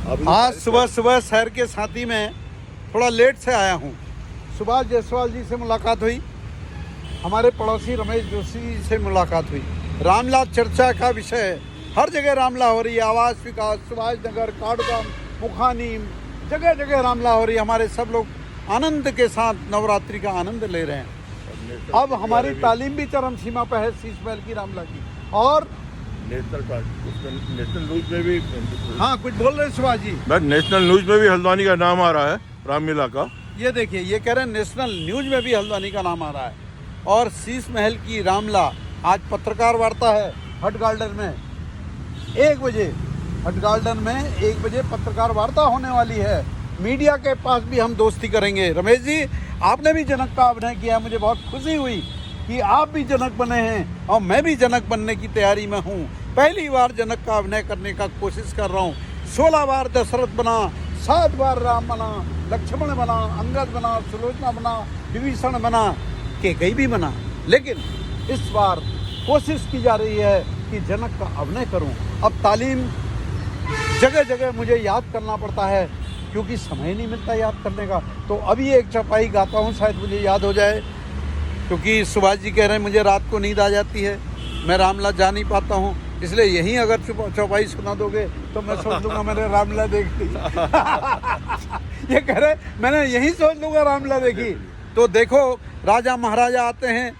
आज सुबह शहर के साथी में थोड़ा लेट से आया हूँ। सुभाष जायसवाल जी से मुलाकात हुई, हमारे पड़ोसी रमेश जोशी से मुलाकात हुई। रामला चर्चा का विषय है, हर जगह रामला हो रही है। आवास विकास, सुभाष नगर, काठगोदाम, मुखानी, जगह जगह रामला हो रही है। हमारे सब लोग आनंद के साथ नवरात्रि का आनंद ले रहे हैं। अब हमारी तालीम भी चरम सीमा पर है शीश महल की रामला की। और नेशनल न्यूज में भी, हाँ कुछ बोल रहे हैं सुभाष जी? नेशनल न्यूज में भी हल्द्वानी का नाम आ रहा है, रामलीला का। ये देखिए, ये कह रहे हैं नेशनल न्यूज में भी हल्द्वानी का नाम आ रहा है। और शीश महल की रामला, आज पत्रकार वार्ता है हट गार्डन में 1 बजे। हट गार्डन में 1 बजे पत्रकार वार्ता होने वाली है। मीडिया के पास भी हम दोस्ती करेंगे। रमेश जी, आपने भी जनक का अभिनय किया, मुझे बहुत खुशी हुई कि आप भी जनक बने हैं और मैं भी जनक बनने की तैयारी में हूँ। पहली बार जनक का अभिनय करने का कोशिश कर रहा हूँ। 16 बार दशरथ बना, 7 बार राम बना, लक्ष्मण बना, अंगद बना, सुलोचना बना, विभीषण बना, कैकेयी भी बना। लेकिन इस बार कोशिश की जा रही है कि जनक का अभिनय करूं। अब तालीम जगह जगह मुझे याद करना पड़ता है क्योंकि समय नहीं मिलता याद करने का। तो अभी एक चौपाई गाता हूं, शायद मुझे याद हो जाए, क्योंकि सुभाष जी कह रहे हैं मुझे रात को नींद आ जाती है, मैं रामला जा नहीं पाता हूं। इसलिए यहीं अगर चौपाई सुना दोगे तो मैं सोच लूँगा मैंने रामला देख ली। ये कह रहे मैंने यहीं सोच लूँगा रामला देखी। तो देखो, राजा महाराजा आते हैं,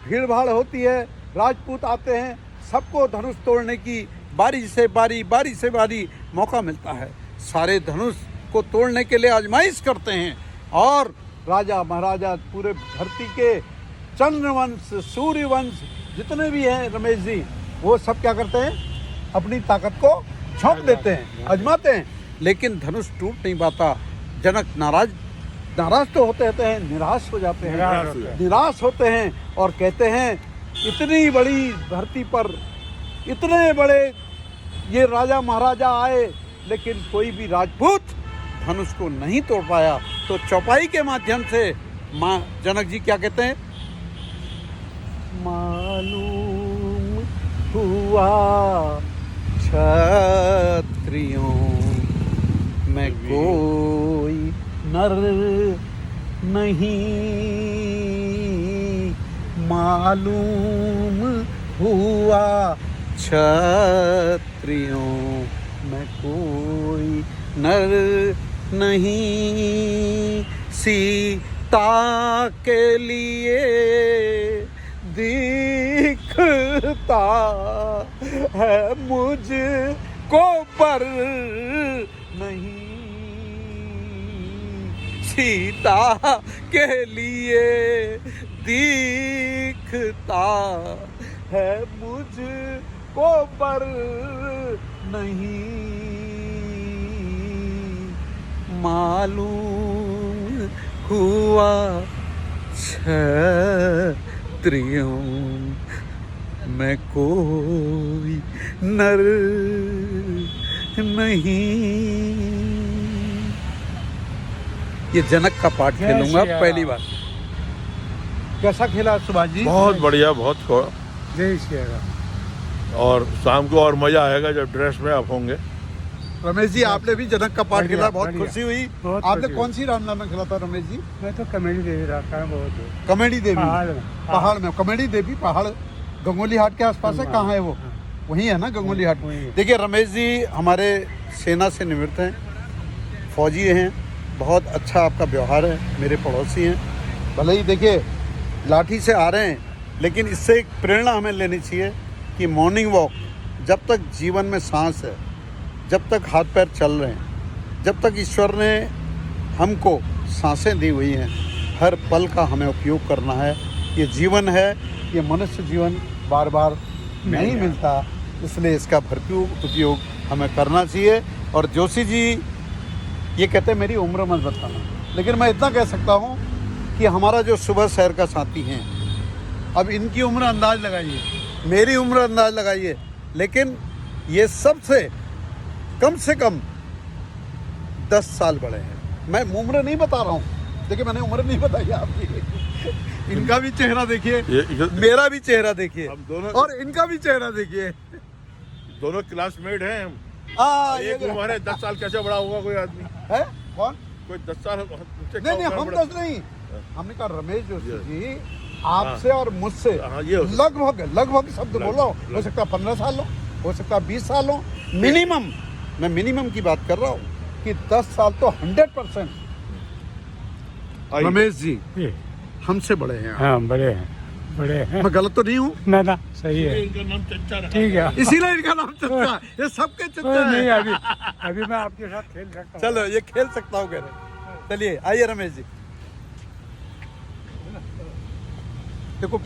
भीड़ भाड़ होती है, राजपूत आते हैं, सबको धनुष तोड़ने की बारी से बारी मौका मिलता है। सारे धनुष को तोड़ने के लिए आजमाइश करते हैं। और राजा महाराजा पूरे धरती के चंद्रवंश, सूर्यवंश जितने भी हैं रमेश जी, वो सब क्या करते हैं, अपनी ताकत को झोंक देते हैं, आजमाते हैं। लेकिन धनुष टूट नहीं पाता। जनक नाराज तो होते हैं, निराश हो जाते हैं, निराश होते हैं और कहते हैं इतनी बड़ी धरती पर इतने बड़े ये राजा महाराजा आए, लेकिन कोई भी राजपूत धनुष को नहीं तोड़ पाया। तो चौपाई के माध्यम से माँ जनक जी क्या कहते हैं, मालूम हुआ क्षत्रियों में कोई नर नहीं, मालूम हुआ क्षत्रियों में कोई नर नहीं। सीता के लिए दिखता है मुझको पर नहीं, सीता के लिए दिखता है मुझको पर नहीं, मालूम हुआ क्षत्रियों में कोई नर नहीं। ये जनक का पाठ खेलूंगा पहली बार। कैसा खेला सुभाष जी? बहुत बढ़िया, बहुत जय श्री राम। और शाम को और मजा आएगा जब ड्रेस में आप होंगे। रमेश जी, आपने भी जनक का पाठ खेला, बहुत खुशी हुई। आपने कौन सी रामलीला में खेला था रमेश जी? मैं तो कमेडी देवी रखा है बहुत। कमेडी देवी पहाड़ में, कमेडी देवी पहाड़ गंगोली हाट के आसपास है। कहाँ है वो? वहीं है ना, गंगोली हाट। देखिए रमेश जी हमारे सेना से निवृत्त हैं, फौजी हैं, बहुत अच्छा आपका व्यवहार है, मेरे पड़ोसी हैं। भले ही देखिए लाठी से आ रहे हैं, लेकिन इससे एक प्रेरणा हमें लेनी चाहिए कि मॉर्निंग वॉक, जब तक जीवन में सांस है, जब तक हाथ पैर चल रहे हैं, जब तक ईश्वर ने हमको सांसें दी हुई हैं, हर पल का हमें उपयोग करना है। ये जीवन है, ये मनुष्य जीवन बार बार नहीं मिलता, इसलिए इसका भरपूर उपयोग हमें करना चाहिए। और जोशी जी ये कहते हैं मेरी उम्र मत बताना, लेकिन मैं इतना कह सकता हूँ कि हमारा जो सुबह शहर का साथी हैं, अब इनकी उम्र अंदाज लगाइए, मेरी उम्र अंदाज लगाइए, लेकिन ये सबसे कम से कम 10 साल बड़े हैं। मैं उम्र नहीं बता रहा हूँ, देखिए मैंने उम्र नहीं बताई आपकी। इनका भी चेहरा देखिए, मेरा भी चेहरा देखिए, हम दोनों और इनका भी चेहरा देखिए। दोनों क्लासमेट हैं। एक उम्र है 10 साल कैसे बड़ा होगा कोई आदमी? है कौन? कोई 10 साल मुझसे नहीं नहीं, कम हम बड़ा- 10 नहीं, हमने कहा रमेश जोशी जी आपसे और मुझसे हाँ, ये हो सकता लगभग शब्द बोलो, हो सकता है 15 साल हो सकता है 20 साल हो, मिनिमम, मैं मिनिमम की बात कर रहा हूँ कि 10 साल तो 100% आइए। रमेश जी ये, हमसे बड़े हैं। हाँ बड़े हैं मैं गलत तो नहीं हूँ? ना ना सही है इनका नाम चच्चा रखा ठीक है इसीलिए इनका नाम चच्चा है। ये सबके चच्चा नहीं है। अभी मैं आपके साथ खेल सकता हूँ चलो ये खेल सकता हूँ कह रहे। चलिए आइए रमेश जी, देखो